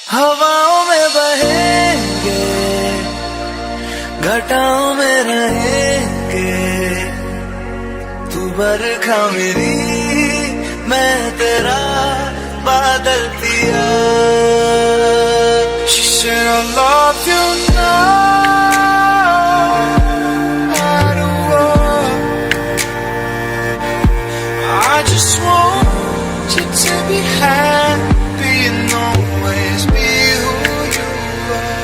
हवाओं में बहेंगे, घटाओं में रहेंगे, तू बरखा मेरी, मैं तेरा बादल पिया। She said I love you now, I just want you to be happy and always be who you are.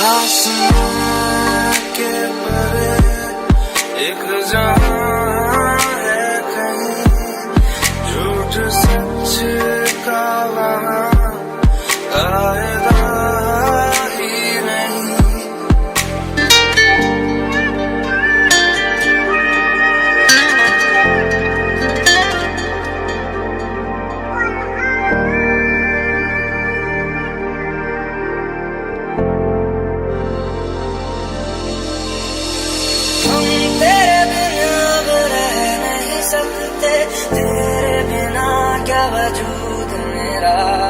आसमां के परे एक जहां है कहीं, झूठ सच का वहां कायदा ही नहीं। तेरे बिना अब रह नहीं सकते, तेरे बिना क्या वजूद मेरा।